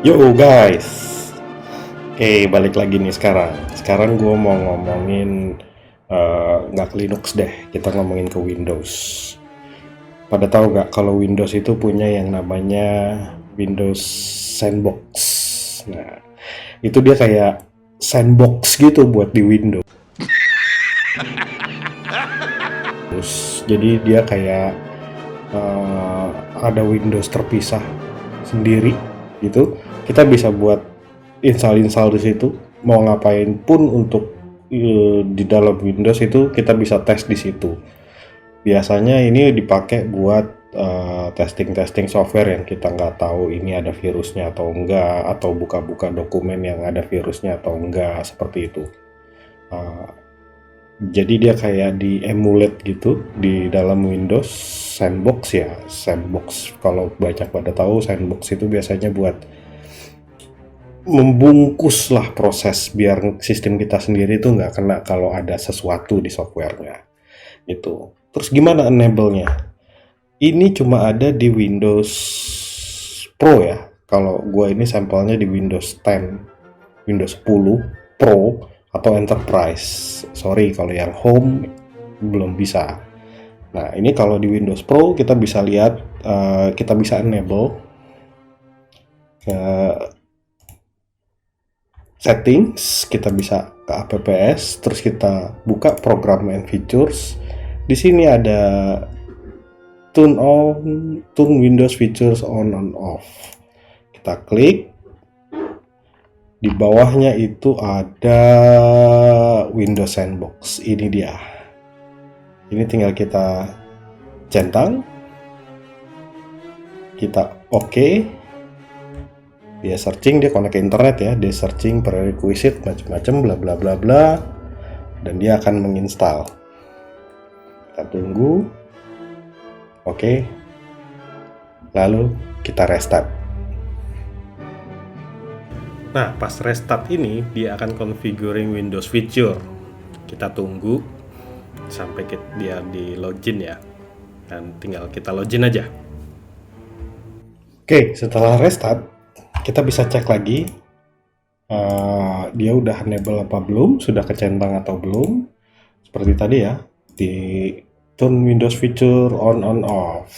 Yo guys, oke balik lagi nih sekarang. Sekarang gue mau ngomongin nggak ke Linux deh, kita ngomongin ke Windows. Pada tahu nggak kalau Windows itu punya yang namanya Windows Sandbox. Nah, itu dia kayak sandbox gitu buat di Windows. Jadi dia kayak ada Windows terpisah sendiri gitu. Kita bisa buat install di situ, mau ngapain pun untuk di dalam Windows itu kita bisa tes di situ. Biasanya ini dipakai buat testing software yang kita nggak tahu ini ada virusnya atau enggak, atau buka-buka dokumen yang ada virusnya atau enggak, seperti itu. Uh, jadi dia kayak di emulate gitu di dalam Windows Sandbox ya. Sandbox, kalau banyak pada tahu, Sandbox itu biasanya buat membungkus lah proses biar sistem kita sendiri tuh nggak kena kalau ada sesuatu di softwarenya itu. Terus gimana enable-nya? Ini cuma ada di Windows Pro ya. Kalau gua ini sampelnya di Windows 10, Windows 10 Pro atau Enterprise. Sorry kalau yang Home belum bisa. Nah ini kalau di Windows Pro kita bisa lihat, kita bisa enable settings, kita bisa ke apps, terus kita buka program and features. Di sini ada turn Windows features on off. Kita klik. Di bawahnya itu ada Windows Sandbox. Ini dia. Ini tinggal kita centang. Kita oke. Dia searching, dia connect ke internet ya, dia searching prerequisite macam-macam bla bla bla bla, dan dia akan menginstal. Kita tunggu. Oke. Lalu kita restart. Nah, pas restart ini dia akan configuring Windows feature. Kita tunggu sampai dia di login ya. Dan tinggal kita login aja. Oke, setelah restart kita bisa cek lagi dia udah enable apa belum, sudah kecentang atau belum. Seperti tadi ya, di turn Windows feature on off.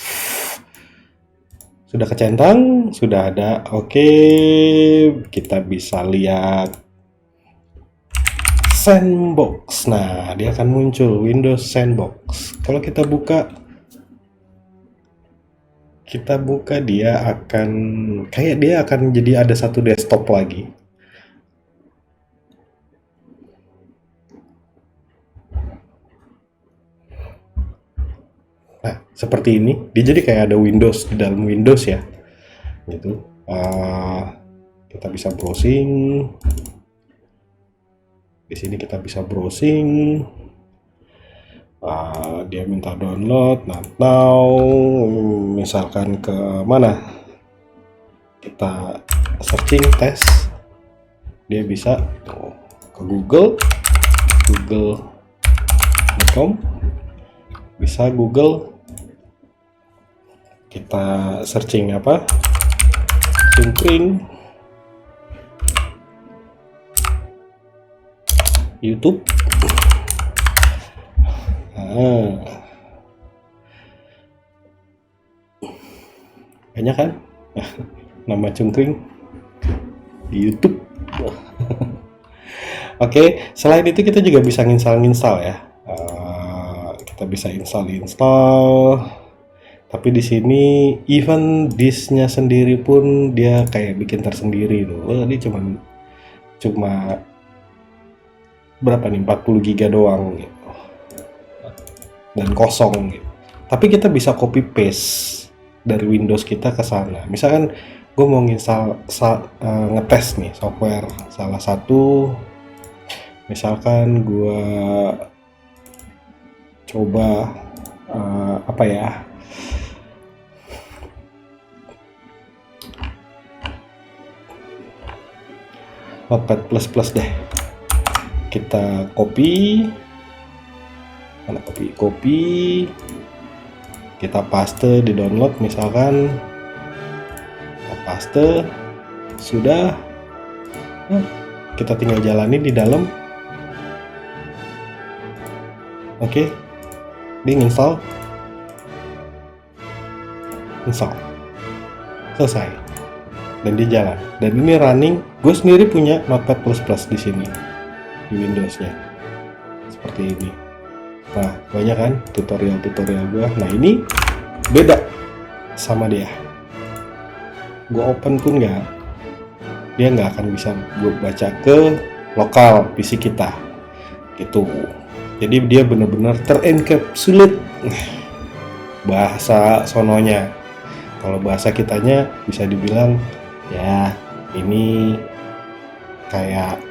Sudah kecentang, sudah ada. Oke, kita bisa lihat Sandbox. Nah, dia akan muncul Windows Sandbox. Kalau kita buka dia akan jadi ada satu desktop lagi. Nah, seperti ini. Dia jadi kayak ada Windows di dalam Windows ya. Gitu. Kita bisa browsing. Di sini kita bisa browsing. Dia minta download. Now misalkan ke mana? Kita searching tes. Dia bisa ke google.com. Bisa Google, kita searching apa, Cungkring, YouTube. Banyak kan nama Cungkring di YouTube. Oke, selain itu kita juga bisa nginstal ya. Kita bisa install, tapi di sini even disknya sendiri pun dia kayak bikin tersendiri tuh. Ini cuma berapa nih, 40 giga doang gitu, dan kosong gitu. Tapi kita bisa copy paste dari Windows kita ke sana. Misalkan gue mau ngetes nih software salah satu, misalkan gue coba apa ya, Notepad++ deh. Kita copy, kita paste di download, misalkan kita paste, sudah. Nah, kita tinggal jalani di dalam. Oke, di install, selesai, dan dia jalan. Dan ini running. Gue sendiri punya Notepad++ di sini di Windowsnya, seperti ini. Nah, banyak kan tutorial gue. Nah, ini beda sama dia. Gue open pun dia nggak akan bisa gue baca ke lokal PC kita, gitu. Jadi dia benar-benar terencapsulate bahasa sononya. Kalau bahasa kitanya bisa dibilang ya ini kayak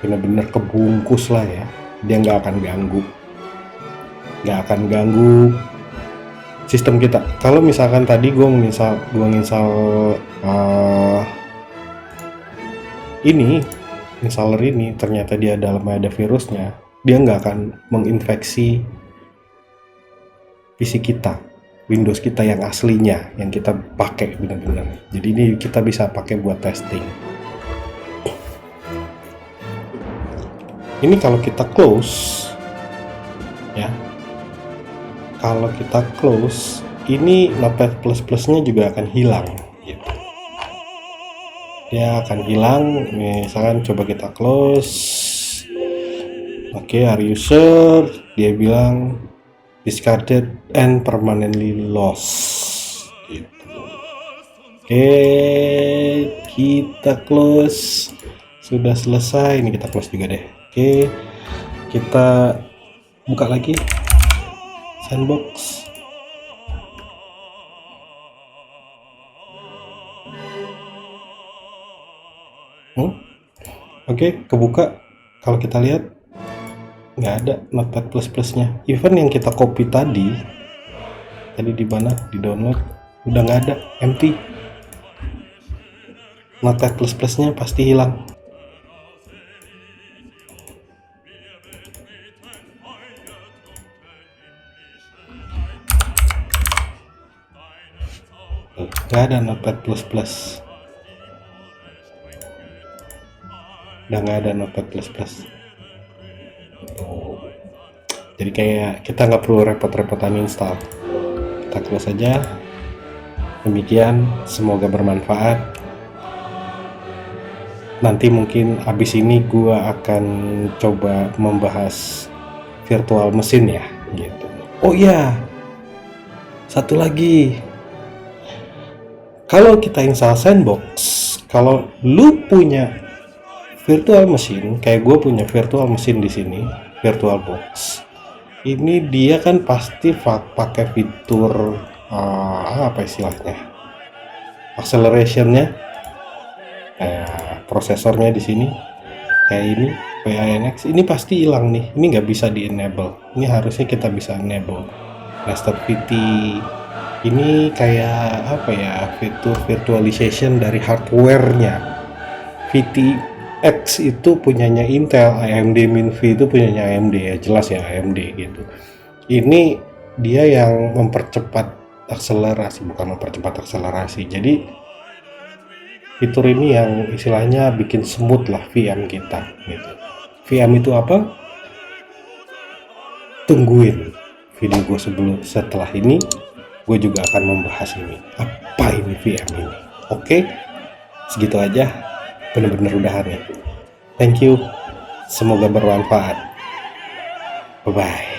benar-benar kebungkus lah ya. Dia nggak akan ganggu sistem kita. Kalau misalkan tadi gue nginstal installer ini ternyata dia dalamnya ada virusnya, dia nggak akan menginfeksi PC kita, Windows kita yang aslinya, yang kita pakai benar-benar. Jadi ini kita bisa pakai buat testing. Ini kalau kita close, ya. Kalau kita close, ini Notepad++ nya juga akan hilang. Gitu. Dia akan hilang. Misalkan coba kita close. Oke, are you sure? Dia bilang discarded and permanently lost. Gitu. Oke, kita close. Sudah selesai. Ini kita close juga deh. Oke, kita buka lagi Sandbox. Oke, kebuka. Kalau kita lihat nggak ada Notepad++ nya. Even yang kita copy tadi di mana, di download, udah nggak ada, empty. Notepad++ nya pasti hilang. Nggak ada Notepad++. Udah nggak ada Notepad++. Jadi kayak kita nggak perlu repot-repotan install. Kita close saja. Demikian, semoga bermanfaat. Nanti mungkin abis ini gua akan coba membahas virtual mesin ya, gitu. Oh iya, satu lagi. Kalau kita install Sandbox, kalau lu punya virtual mesin, kayak gue punya virtual mesin di sini, VirtualBox. Ini dia kan pasti pakai fitur apa istilahnya? Accelerationnya, prosesornya di sini kayak ini, PINX. Ini pasti hilang nih. Ini nggak bisa di enable. Ini harusnya kita bisa enable. Master VT. Ini kayak apa ya? Fitur virtualization dari hardware-nya. VTX itu punyanya Intel, AMD MinFi itu punyanya AMD ya, jelas ya AMD gitu. Ini dia yang mempercepat akselerasi, bukan mempercepat akselerasi. Jadi fitur ini yang istilahnya bikin smooth lah VM kita gitu. VM itu apa? Tungguin video gue setelah ini, gue juga akan membahas ini. Apa ini VM ini? Oke, segitu aja. Bener-bener udahan ya. Thank you. Semoga bermanfaat. Bye-bye.